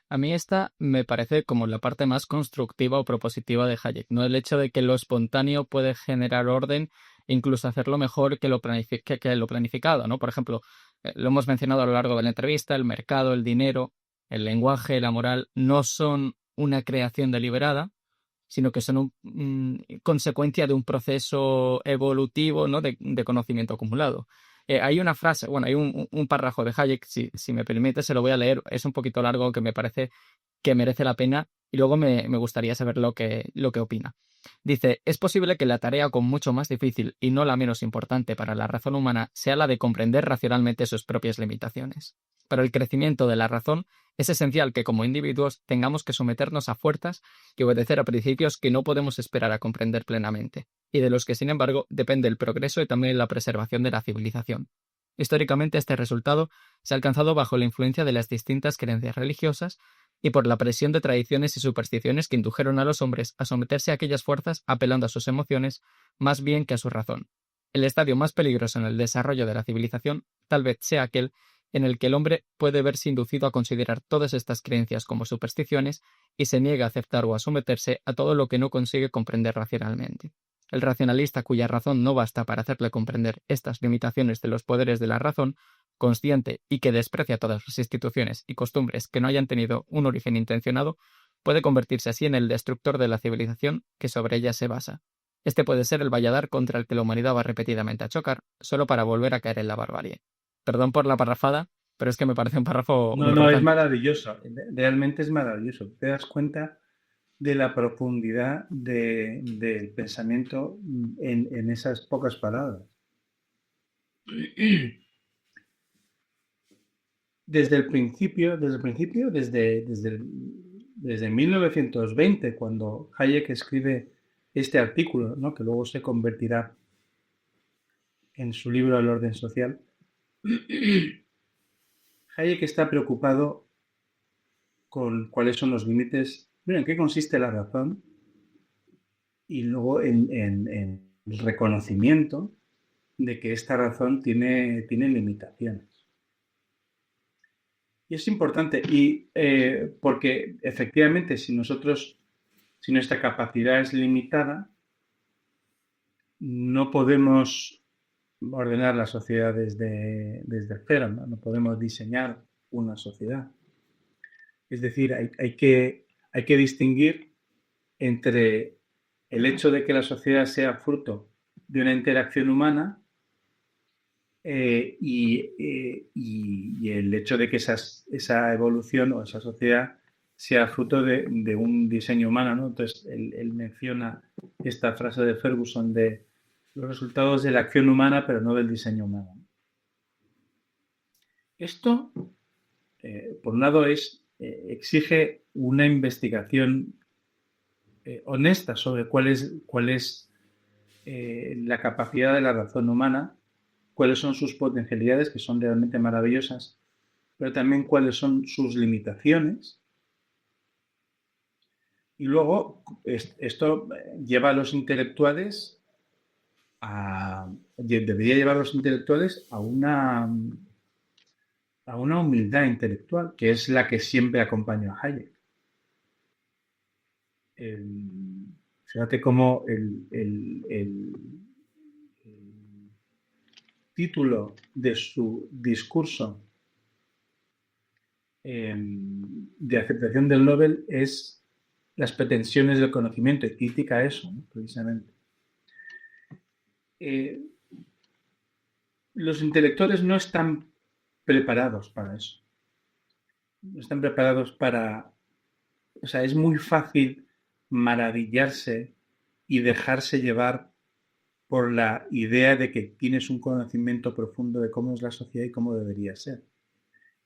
A mí esta me parece como la parte más constructiva o propositiva de Hayek, ¿no? El hecho de que lo espontáneo puede generar orden, incluso hacerlo mejor que que lo planificado, ¿no? Por ejemplo, lo hemos mencionado a lo largo de la entrevista, el mercado, el dinero, el lenguaje, la moral, no son una creación deliberada, sino que son consecuencia de un proceso evolutivo, ¿no? de conocimiento acumulado. Hay una frase, bueno, hay un párrafo de Hayek, si me permite, se lo voy a leer, es un poquito largo que me parece que merece la pena y luego me gustaría saber lo que opina. Dice, es posible que la tarea con mucho más difícil y no la menos importante para la razón humana sea la de comprender racionalmente sus propias limitaciones. Para el crecimiento de la razón es esencial que como individuos tengamos que someternos a fuerzas y obedecer a principios que no podemos esperar a comprender plenamente, y de los que, sin embargo, depende el progreso y también la preservación de la civilización. Históricamente, este resultado se ha alcanzado bajo la influencia de las distintas creencias religiosas y por la presión de tradiciones y supersticiones que indujeron a los hombres a someterse a aquellas fuerzas apelando a sus emociones más bien que a su razón. El estadio más peligroso en el desarrollo de la civilización tal vez sea aquel en el que el hombre puede verse inducido a considerar todas estas creencias como supersticiones y se niega a aceptar o a someterse a todo lo que no consigue comprender racionalmente. El racionalista cuya razón no basta para hacerle comprender estas limitaciones de los poderes de la razón, consciente y que desprecia todas las instituciones y costumbres que no hayan tenido un origen intencionado, puede convertirse así en el destructor de la civilización que sobre ella se basa. Este puede ser el valladar contra el que la humanidad va repetidamente a chocar, solo para volver a caer en la barbarie. Perdón por la parrafada, pero es que me parece un párrafo muy No, no, es importante. maravilloso. Realmente es maravilloso. Te das cuenta de la profundidad del pensamiento en esas pocas palabras. Desde 1920, cuando Hayek escribe este artículo, ¿no? Que luego se convertirá en su libro El orden social, Hayek está preocupado con cuáles son los límites, bueno, en qué consiste la razón y luego en el reconocimiento de que esta razón tiene limitaciones. Y es importante, porque efectivamente si nuestra capacidad es limitada, no podemos ordenar la sociedad desde cero, ¿no? No podemos diseñar una sociedad. Es decir, hay que distinguir entre el hecho de que la sociedad sea fruto de una interacción humana y el hecho de que esa evolución o esa sociedad sea fruto de un diseño humano, ¿no? Entonces, él menciona esta frase de Ferguson de los resultados de la acción humana, pero no del diseño humano. Esto, por un lado, exige una investigación honesta sobre cuál es la capacidad de la razón humana, cuáles son sus potencialidades, que son realmente maravillosas, pero también cuáles son sus limitaciones. Y luego esto lleva a los intelectuales debería llevar a los intelectuales a una humildad intelectual, que es la que siempre acompaña a Hayek. Fíjate cómo el título de su discurso de aceptación del Nobel es las pretensiones del conocimiento y critica eso, ¿no? Precisamente. Los intelectuales no están preparados para eso. No están preparados para... O sea, es muy fácil maravillarse y dejarse llevar por la idea de que tienes un conocimiento profundo de cómo es la sociedad y cómo debería ser.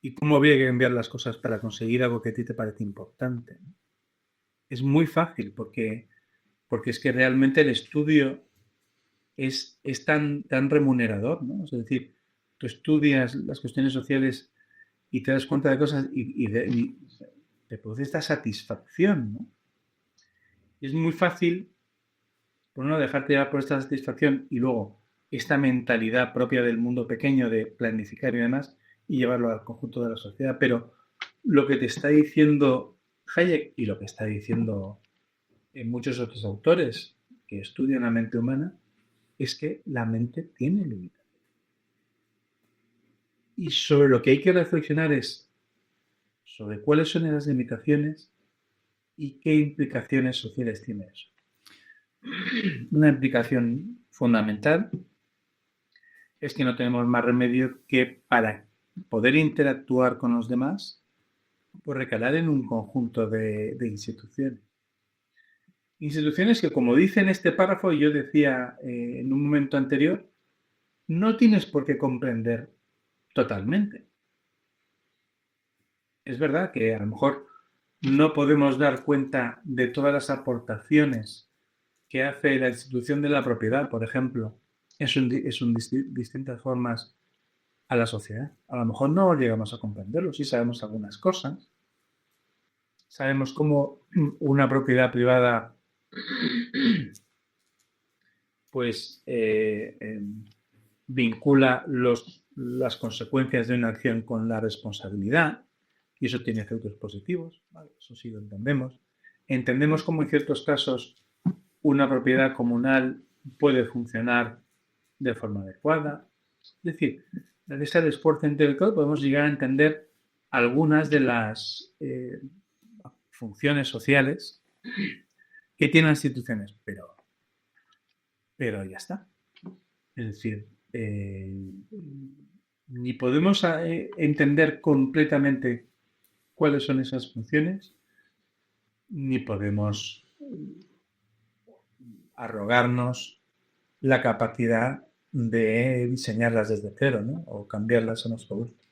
Y cómo habría que cambiar las cosas para conseguir algo que a ti te parece importante. Es muy fácil porque es que realmente el estudio es tan remunerador, ¿no? Es decir, tú estudias las cuestiones sociales y te das cuenta de cosas y te produce esta satisfacción, ¿no? Y es muy fácil, por uno, dejarte llevar por esta satisfacción y luego esta mentalidad propia del mundo pequeño de planificar y demás y llevarlo al conjunto de la sociedad. Pero lo que te está diciendo Hayek y lo que está diciendo muchos otros autores que estudian la mente humana es que la mente tiene límites. Y sobre lo que hay que reflexionar es sobre cuáles son esas limitaciones y qué implicaciones sociales tiene eso. Una implicación fundamental es que no tenemos más remedio que para poder interactuar con los demás, pues recalar en un conjunto de instituciones. Instituciones que, como dice en este párrafo, y yo decía en un momento anterior, no tienes por qué comprender totalmente. Es verdad que a lo mejor no podemos dar cuenta de todas las aportaciones que hace la institución de la propiedad, por ejemplo, en distintas formas a la sociedad. A lo mejor no llegamos a comprenderlo, sí sabemos algunas cosas. Sabemos cómo una propiedad privada pues vincula las consecuencias de una acción con la responsabilidad y eso tiene efectos positivos, ¿vale? Eso sí lo entendemos. Entendemos cómo en ciertos casos una propiedad comunal puede funcionar de forma adecuada. Es decir, gracias al esfuerzo intelectual podemos llegar a entender algunas de las funciones sociales que tienen las instituciones, pero ya está. Es decir, ni podemos entender completamente cuáles son esas funciones, ni podemos arrogarnos la capacidad de diseñarlas desde cero, ¿no? O cambiarlas a nuestro gusto.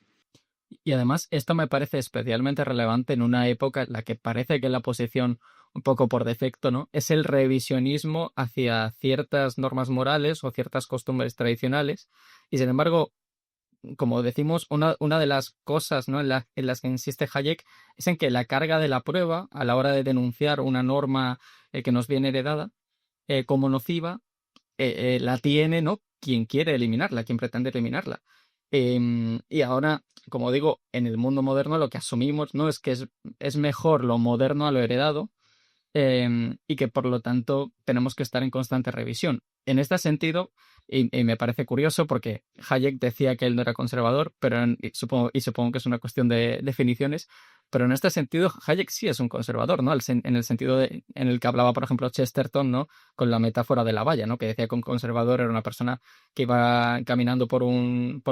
Y además, esto me parece especialmente relevante en una época en la que parece que la posición, un poco por defecto, ¿no?, es el revisionismo hacia ciertas normas morales o ciertas costumbres tradicionales. Y sin embargo, como decimos, una de las cosas, ¿no?, en las que insiste Hayek es en que la carga de la prueba a la hora de denunciar una norma que nos viene heredada como nociva, la tiene, ¿no?, quien quiere eliminarla, quien pretende eliminarla. Y ahora, como digo, en el mundo moderno lo que asumimos, ¿no?, es que es mejor lo moderno a lo heredado, y que por lo tanto tenemos que estar en constante revisión. En este sentido, y me parece curioso porque Hayek decía que él no era conservador, pero y supongo que es una cuestión de definiciones, pero en este sentido Hayek sí es un conservador, ¿no? En el sentido en el que hablaba, por ejemplo, Chesterton, ¿no?, con la metáfora de la valla, ¿no?, que decía que un conservador era una persona que iba caminando por un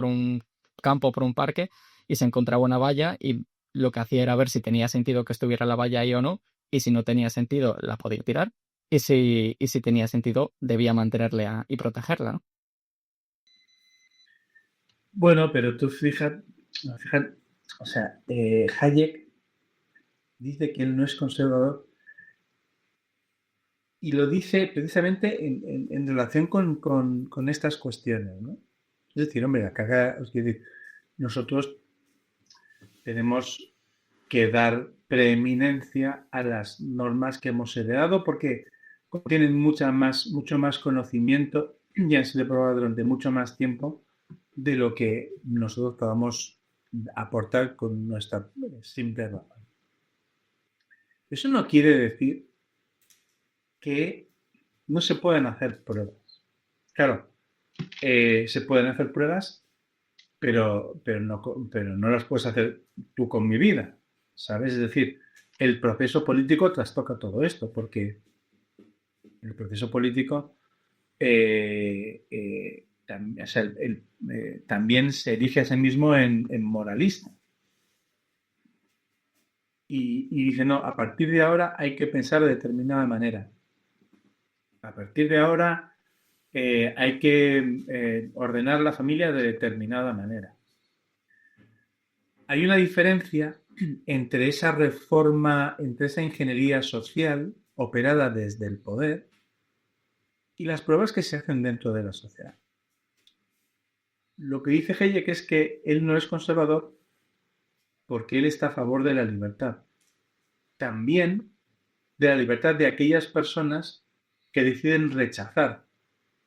campo, por un parque, y se encontraba una valla y lo que hacía era ver si tenía sentido que estuviera la valla ahí o no, y si no tenía sentido, la podía tirar. Y si tenía sentido, debía mantenerla y protegerla, ¿no? Bueno, pero tú fíjate, o sea, Hayek dice que él no es conservador y lo dice precisamente en relación con estas cuestiones, ¿no? Es decir, hombre, acá os quiero decir, nosotros tenemos que dar preeminencia a las normas que hemos heredado porque tienen mucho más conocimiento y han sido probadas durante mucho más tiempo de lo que nosotros podamos aportar con nuestra simple razón. Eso no quiere decir que no se puedan hacer pruebas. Claro, se pueden hacer pruebas, pero no las puedes hacer tú con mi vida, ¿sabes? Es decir, el proceso político trastoca todo esto, porque el proceso político también se erige a sí mismo en moralista. Y dice, no, a partir de ahora hay que pensar de determinada manera. A partir de ahora hay que ordenar la familia de determinada manera. Hay una diferencia entre esa reforma, entre esa ingeniería social operada desde el poder y las pruebas que se hacen dentro de la sociedad. Lo que dice Hayek es que él no es conservador porque él está a favor de la libertad. También de la libertad de aquellas personas que deciden rechazar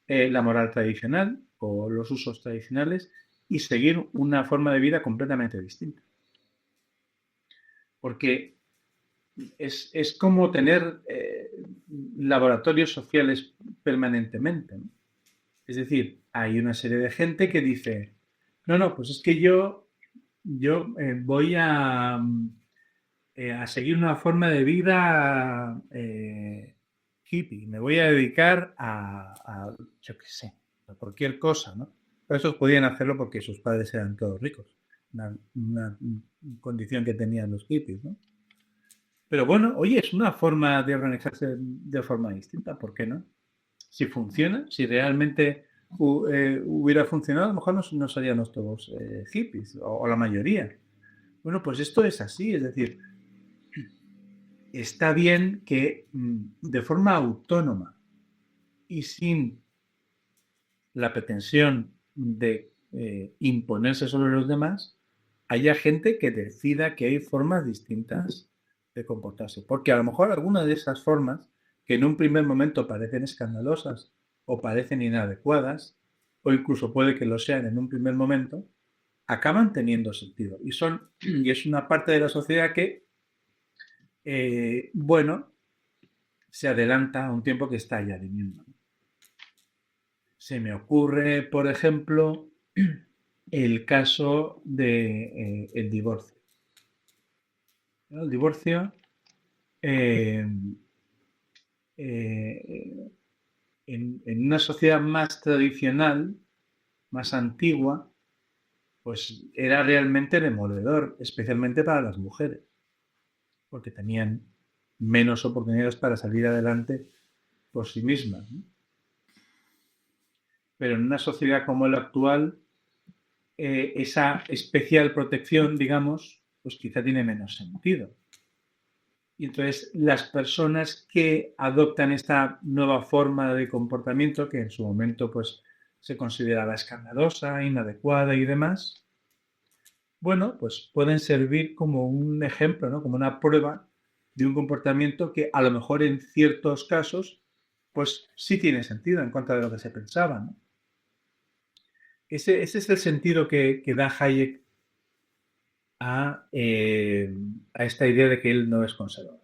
la moral tradicional o los usos tradicionales y seguir una forma de vida completamente distinta. porque es como tener laboratorios sociales permanentemente, ¿no? Es decir, hay una serie de gente que dice, no, no, pues es que yo voy a seguir una forma de vida hippie, me voy a dedicar yo qué sé, a cualquier cosa, ¿no? Pero esos podían hacerlo porque sus padres eran todos ricos, una condición que tenían los hippies, ¿no? Pero bueno, oye, es una forma de organizarse de forma distinta, ¿por qué no? Si funciona, si realmente hubiera funcionado, a lo mejor no seríamos todos hippies, o la mayoría. Bueno, pues esto es así, es decir, está bien que de forma autónoma y sin la pretensión de imponerse sobre los demás, haya gente que decida que hay formas distintas de comportarse. Porque a lo mejor algunas de esas formas, que en un primer momento parecen escandalosas o parecen inadecuadas, o incluso puede que lo sean en un primer momento, acaban teniendo sentido. Y es una parte de la sociedad que, bueno, se adelanta a un tiempo que está ya viniendo. Se me ocurre, por ejemplo, el caso de el divorcio. ¿No? El divorcio eh, eh, en una sociedad más tradicional, más antigua, pues era realmente demoledor, especialmente para las mujeres, porque tenían menos oportunidades para salir adelante por sí mismas, ¿no? Pero en una sociedad como la actual, esa especial protección, digamos, pues quizá tiene menos sentido. Y entonces las personas que adoptan esta nueva forma de comportamiento, que en su momento pues se consideraba escandalosa, inadecuada y demás, bueno, pues pueden servir como un ejemplo, ¿no? Como una prueba de un comportamiento que a lo mejor en ciertos casos pues sí tiene sentido en contra de lo que se pensaba, ¿no? Ese es el sentido que da Hayek a esta idea de que él no es conservador.